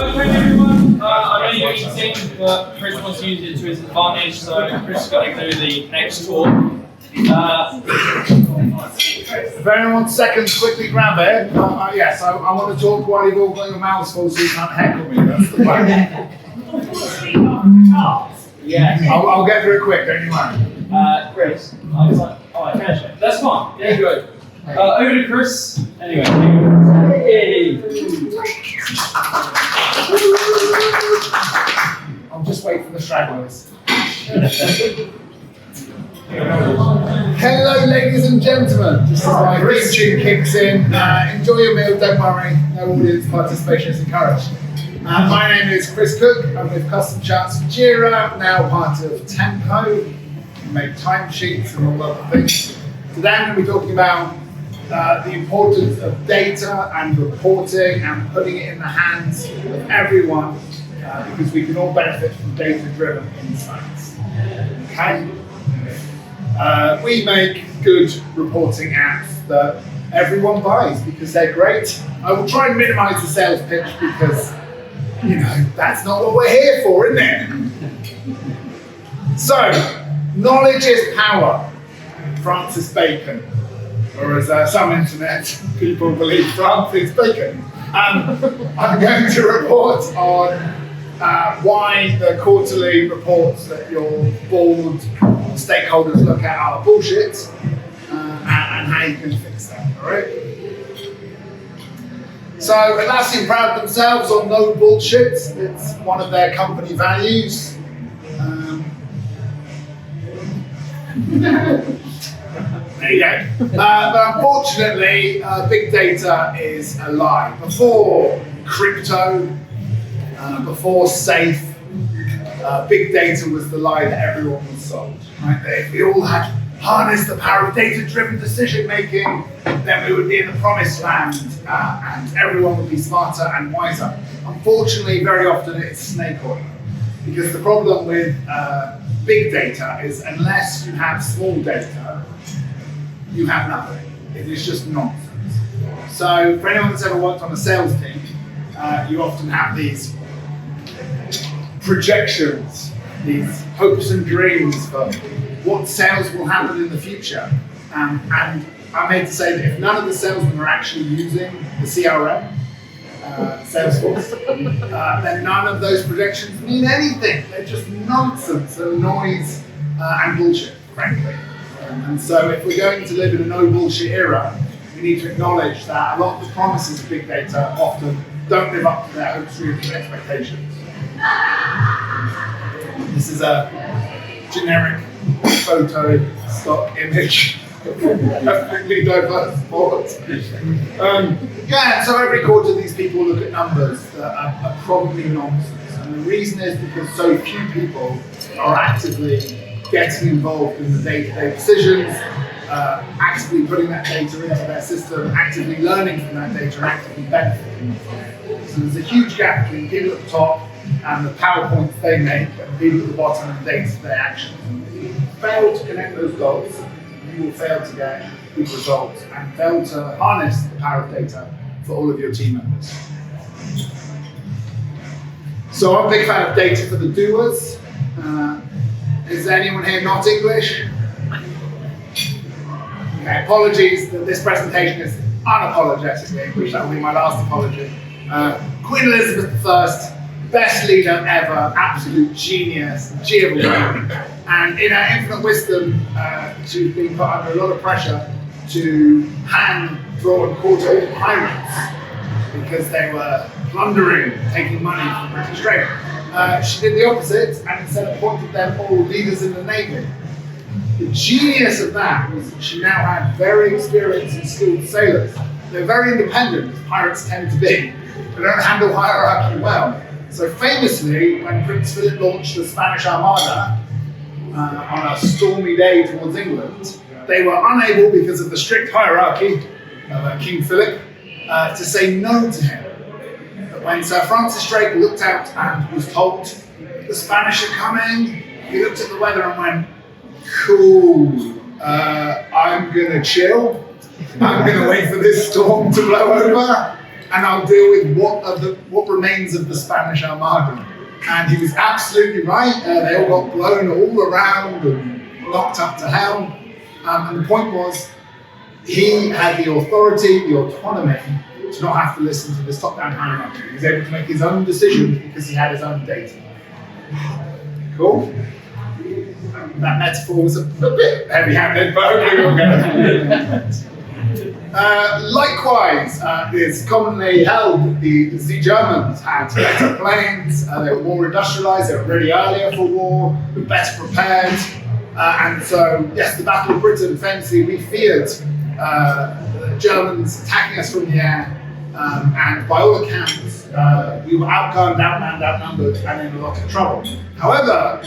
Okay, everyone. I know you're eating, but Chris wants to use it to his advantage, so Chris is going to do the next talk. If anyone wants seconds, quickly grab it. Yes, I want to talk while you've all got your mouths full so you can't heckle me. That's the plan. Yes. I'll get through it quick, don't you worry. Chris. I finished it. That's fine. Yeah, good. Over to Chris. Anyway. Hey. I'll just wait for the stragglers. Hello, ladies and gentlemen. Just as my theme tune kicks in, enjoy your meal, don't worry. No audience participation is encouraged. My name is Chris Cooke. I'm with Custom Charts for Jira, now part of Tempo. We make timesheets and all other things. Today I'm going to be talking about the importance of data and reporting and putting it in the hands of everyone because we can all benefit from data-driven insights. Okay? We make good reporting apps that everyone buys because they're great. I will try and minimize the sales pitch because, you know, that's not what we're here for, isn't it? So, knowledge is power. Francis Bacon, or as some internet people believe, Francis Bacon. I'm going to report on why the quarterly reports that your board stakeholders look at are bullshit, and how you can fix that, all right? So Atlassian pride themselves on no bullshit. It's one of their company values. There you go. But unfortunately, big data is a lie. Before crypto, before safe, big data was the lie that everyone was sold. Right? If we all had harnessed the power of data-driven decision making, then we would be in the promised land, and everyone would be smarter and wiser. Unfortunately, very often it's snake oil, because the problem with big data is unless you have small data, you have nothing. It is just nonsense. So for anyone that's ever worked on a sales team, you often have these projections, these hopes and dreams for what sales will happen in the future. And I'm here to say that if none of the salesmen are actually using the CRM, Salesforce, then none of those projections mean anything. They're just nonsense and noise and bullshit, frankly. And so if we're going to live in a no bullshit era, we need to acknowledge that a lot of the promises of big data often don't live up to their hopes, dreams, and expectations. This is a generic photo stock image of perfectly diverse board. So every quarter these people look at numbers that are probably nonsense. And the reason is because so few people are actively getting involved in the day-to-day decisions, actively putting that data into their system, actively learning from that data, and actively benefiting from it. So there's a huge gap between people at the top and the PowerPoints they make, and people at the bottom and the day-to-day actions. If you fail to connect those dots, you will fail to get good results and fail to harness the power of data for all of your team members. So I'm a big fan of data for the doers. Is there anyone here not English? Okay, apologies that this presentation is unapologetically English. That will be my last apology. Queen Elizabeth I, best leader ever, absolute genius, Giovanni. And in her infinite wisdom, she's been put under a lot of pressure to hand draw and quarter pirates because they were plundering, taking money from British trade. She did the opposite and instead appointed them all leaders in the Navy. The genius of that was that she now had very experienced and skilled sailors. They're very independent, as pirates tend to be. They don't handle hierarchy well. So famously, when Prince Philip launched the Spanish Armada on a stormy day towards England, they were unable, because of the strict hierarchy of King Philip, to say no to him. But when Sir Francis Drake looked out and was told the Spanish are coming, he looked at the weather and went, cool, I'm gonna chill. I'm gonna wait for this storm to blow over. and I'll deal with what remains of the Spanish Armada. And he was absolutely right. They all got blown all around and knocked up to hell. And the point was, he had the authority, the autonomy to not have to listen to this top-down hierarchy. He was able to make his own decisions because he had his own data. Cool? That metaphor was a bit heavy-handed, but hopefully we'll get it. Likewise, it's commonly held that the Germans had better planes, they were more industrialized, they were ready earlier for war, were better prepared. And so, yes, the Battle of Britain, famously, we feared the Germans attacking us from the air. And by all accounts, we were outgunned, outmanned, outnumbered, and in a lot of trouble. However,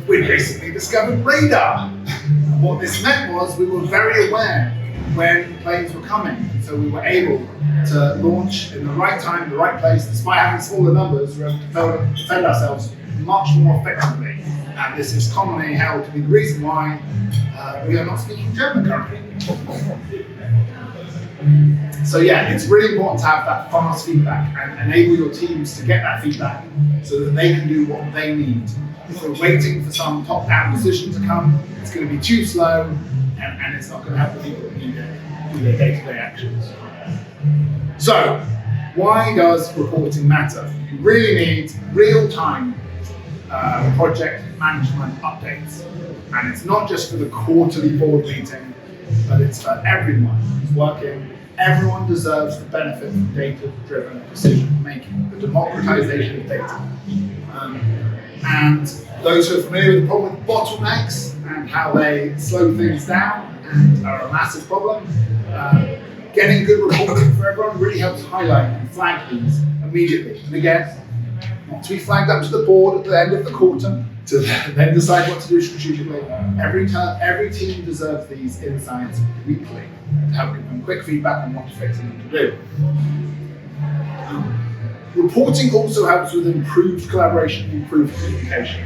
we basically discovered radar. And what this meant was we were very aware when planes were coming. So we were able to launch in the right time, the right place, despite having smaller numbers, we were able to defend ourselves much more effectively. And this is commonly held to be the reason why we are not speaking German currently. So yeah, it's really important to have that fast feedback and enable your teams to get that feedback so that they can do what they need. If we're waiting for some top-down decision to come, it's going to be too slow and it's not going to help the people that need it do their day-to-day actions. So, why does reporting matter? You really need real-time project management updates. And it's not just for the quarterly board meeting, but it's for everyone who's working. Everyone deserves the benefit of data-driven decision making, the democratization of data. And those who are familiar with the problem with bottlenecks and how they slow things down and are a massive problem, getting good reporting for everyone really helps highlight and flag these immediately. And again, not to be flagged up to the board at the end of the quarter to then decide what to do strategically. Every team deserves these insights weekly to help give them quick feedback on what to fix and what to do. Reporting also helps with improved collaboration, improved communication.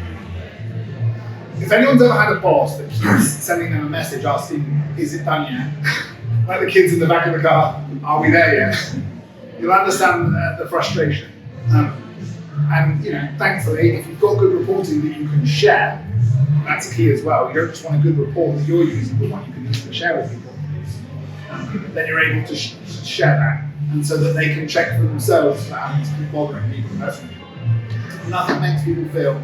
If anyone's ever had a boss that keeps sending them a message asking, is it done yet? Like the kids in the back of the car, are we there yet? You'll understand the frustration. And thankfully, if you've got good reporting that you can share, that's key as well. You don't just want a good report that you're using, but one you can easily share with people. Then you're able to share that, and so that they can check for themselves without having to keep bothering people personally. Nothing makes people feel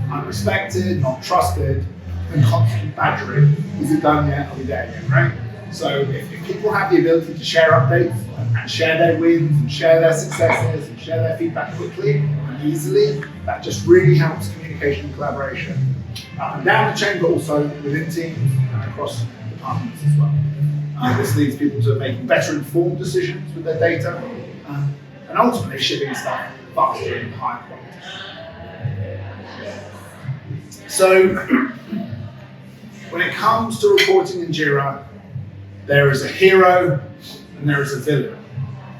unrespected, not trusted, and constant badgering. Is it done yet? Are we there yet? Right? So if people have the ability to share updates and share their wins and share their successes and share their feedback quickly and easily, that just really helps communication and collaboration up and down the chain, but also within teams and across departments as well. This leads people to making better informed decisions with their data and ultimately shipping stuff faster and higher quality. So when it comes to reporting in Jira, there is a hero and there is a villain.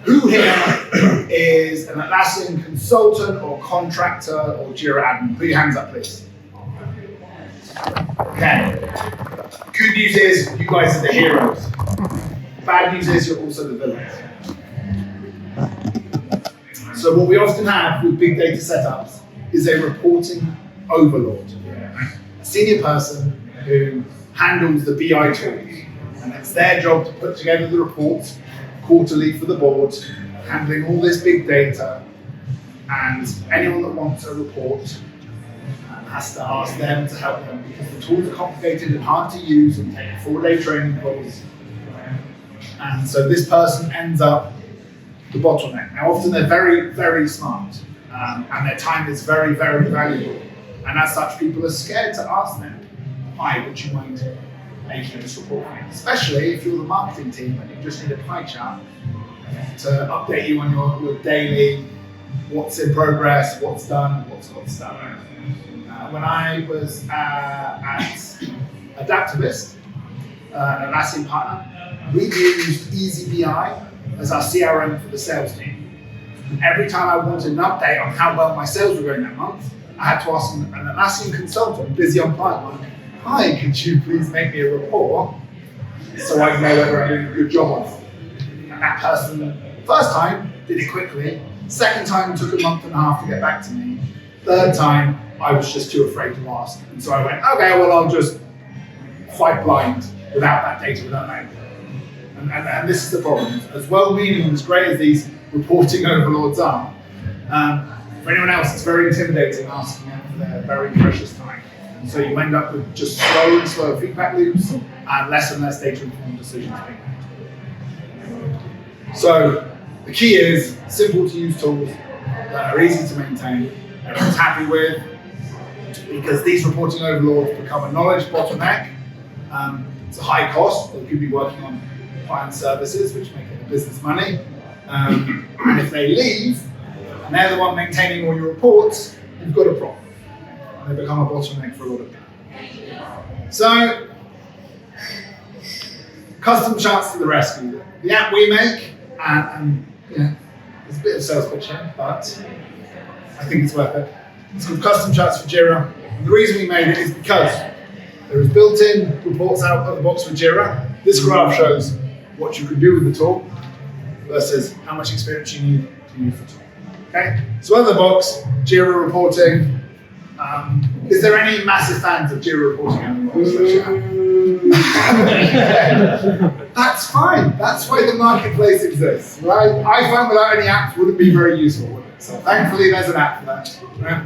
Who here is an Atlassian consultant or contractor or Jira admin? Put your hands up, please. Okay. Good news is you guys are the heroes. Bad news is you're also the villains. So what we often have with big data setups is a reporting overlord. A senior person who handles the BI tools. And it's their job to put together the reports quarterly for the board, handling all this big data. And anyone that wants a report has to ask them to help them because the tools are complicated and hard to use and take 4-day training course. And so this person ends up the bottleneck. Now often they're very, very smart and their time is very, very valuable. And as such, people are scared to ask them, hi, would you mind making this report for me? Especially if you're the marketing team and you just need a pie chart to update you on your daily, what's in progress, what's done, what's done. When I was at Adaptivist, an Atlassian partner, we used EasyBI as our CRM for the sales team. And every time I wanted an update on how well my sales were going that month, I had to ask an Atlassian consultant busy on client line, hi, could you please make me a report so I can know whether I'm doing a good job on it? And that person, first time, did it quickly. Second time took a month and a half to get back to me. Third time, I was just too afraid to ask. And so I went, okay, well, I'll just fight blind without that data, without that. And this is the problem. As well-meaning and as great as these reporting overlords are, for anyone else, it's very intimidating asking them for their very precious time. And so you end up with just slow and slow feedback loops and less data-informed decisions being made. So the key is simple to use tools that are easy to maintain, everyone's happy with, because these reporting overlords become a knowledge bottleneck. It's a high cost. They could be working on client services, which make it business money. And if they leave, and they're the one maintaining all your reports, you've got a problem. And they become a bottleneck for a lot of people. So, custom charts to the rescue. The app we make, and yeah, it's a bit of sales pitch here, but I think it's worth it. It's called Custom Charts for Jira. And the reason we made it is because there is built-in reports out of the box for Jira. This graph shows what you can do with the tool versus how much experience you need to use the tool. Okay, so out of the box, Jira reporting. Is there any massive fans of Jira reporting out of the box? That's fine. That's why the marketplace exists, right? I find without any apps wouldn't be very useful, would it? So thankfully there's an app for that. Right?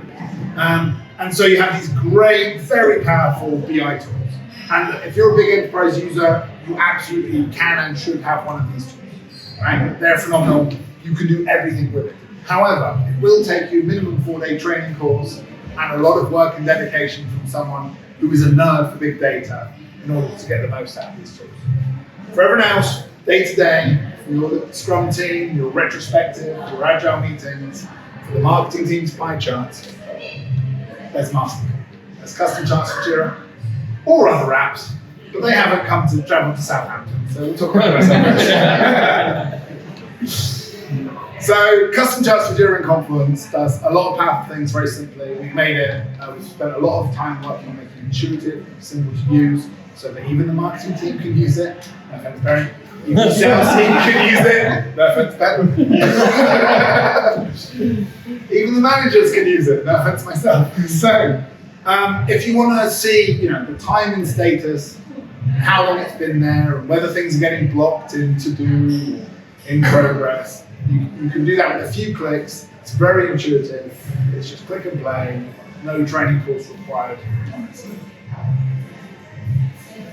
And so you have these great, very powerful BI tools. And if you're a big enterprise user, you absolutely can and should have one of these tools. Right? They're phenomenal. You can do everything with it. However, it will take you minimum 4-day training course and a lot of work and dedication from someone who is a nerd for big data in order to get the most out of these tools. For everyone else, day to day, for your Scrum team, your retrospective, your agile meetings, for the marketing team's pie charts, there's Master. There's custom charts for Jira or other apps, but they haven't come to travel to Southampton, so we'll talk about that. So, custom charts for Jira and Confluence does a lot of powerful things very simply. We've made it, we've spent a lot of time working on making it intuitive, simple to use, so that even the marketing team can use it. No offense, Barry. Even the sales team can use it. No offense, Ben. Even the managers can use it. No offense, myself. So, if you want to see, the time and status, how long it's been there, and whether things are getting blocked in to do, in progress, you can do that with a few clicks. It's very intuitive. It's just click and play. No training course required, honestly.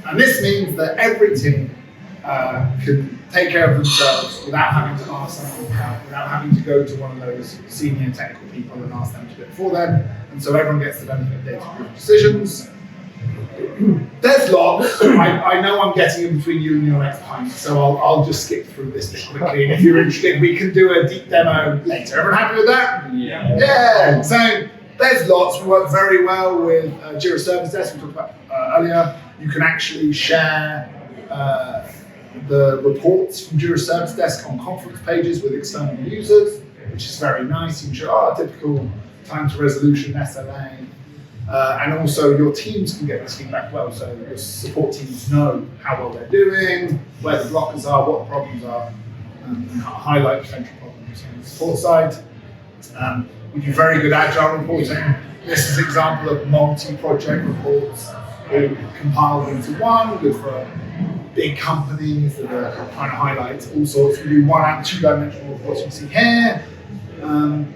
And this means that every team can take care of themselves without having to ask someone for help, without having to go to one of those senior technical people and ask them to do it for them. And so everyone gets the benefit of data-driven decisions. There's lots. I know I'm getting in between you and your next point, so I'll just skip through this bit quickly. And if you're interested, we can do a deep demo later. Everyone happy with that? Yeah. Yeah. So there's lots. We work very well with Jira Service Desk, we talked about earlier. You can actually share the reports from Jira Service Desk on conference pages with external users, which is very nice. You can show typical time to resolution, SLA. And also your teams can get this feedback well, so your support teams know how well they're doing, where the blockers are, what the problems are, and highlight potential problems. On the support side, we do very good agile reporting. This is an example of multi-project reports compiled into one, good for big companies that are trying to highlight all sorts. We do 1 and 2 dimensional reports you can see here. And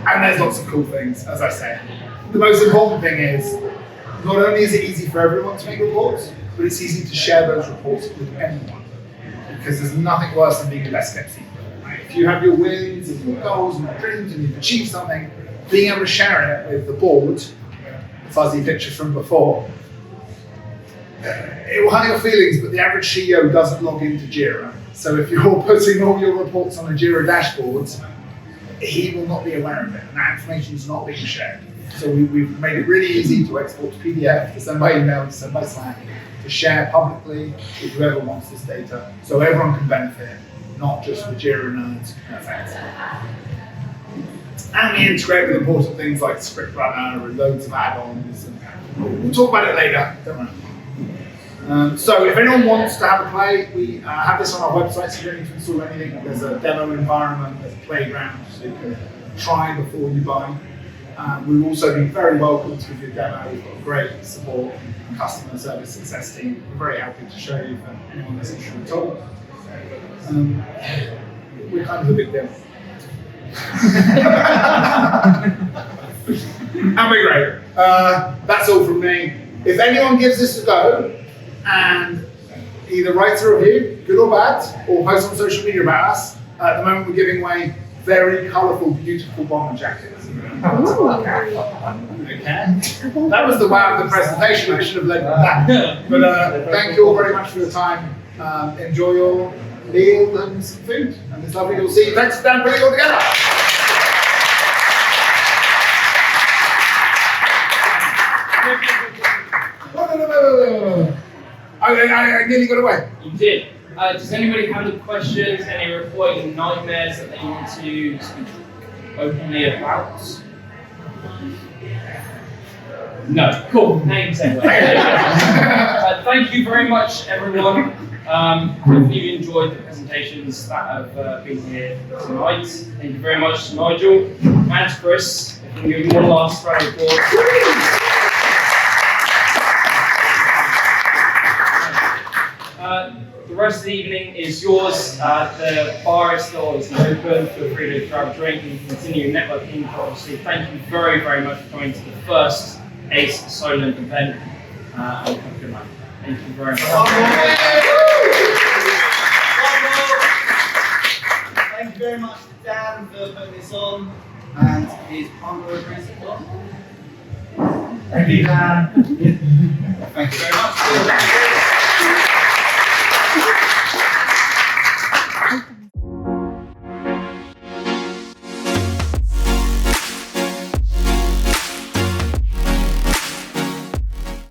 there's lots of cool things, as I say. The most important thing is, not only is it easy for everyone to make reports, but it's easy to share those reports with anyone. Because there's nothing worse than being a best kept secret. Right? If you have your wins and your goals and your dreams and you've achieved something, being able to share it with the board, the fuzzy picture from before, it will hurt your feelings, but the average CEO doesn't log into Jira. So if you're putting all your reports on a Jira dashboard, he will not be aware of it, and that information is not being shared. So we've made it really easy to export to PDF, to send by email, to send by Slack, to share publicly with whoever wants this data, so everyone can benefit, not just the Jira nerds. And we integrate with important things like Script Runner and loads of add-ons. And we'll talk about it later, don't worry. So if anyone wants to have a play, we have this on our website, so you don't need to install anything. There's a demo environment, there's a playground, so you can try before you buy. We've also been very welcome to give you a demo. We've got great support and customer service success team. We're very happy to show you for anyone that's interested at all. We're kind of a big deal. And we're great. That's all from me. If anyone gives this a go and either writes a review, good or bad, or posts on social media about us, at the moment we're giving away very colourful, beautiful bomber jackets. Okay. That was the wow of the presentation. I should have led with that. But thank you all very much for your time. Enjoy your meal and some food. And it's lovely to see you. Thanks for Dan putting it all together. I nearly got away. You did. Does anybody have any questions, any reporting nightmares that they want to speak openly about? No. Cool. Thanks anyway. Thank you very much, everyone. Hopefully you enjoyed the presentations that have been here tonight. Thank you very much to Nigel and to Chris. If you can give them one last round of applause. The rest of the evening is yours. The bar is still open. Feel free to grab a drink and continue networking. Obviously, thank you very, very much for coming to the first ACE Solent event. And have a good night. Thank you very much. Thank you very much to Dan for putting this on and his ongoing support. Thank you, Dan. Thank you very much.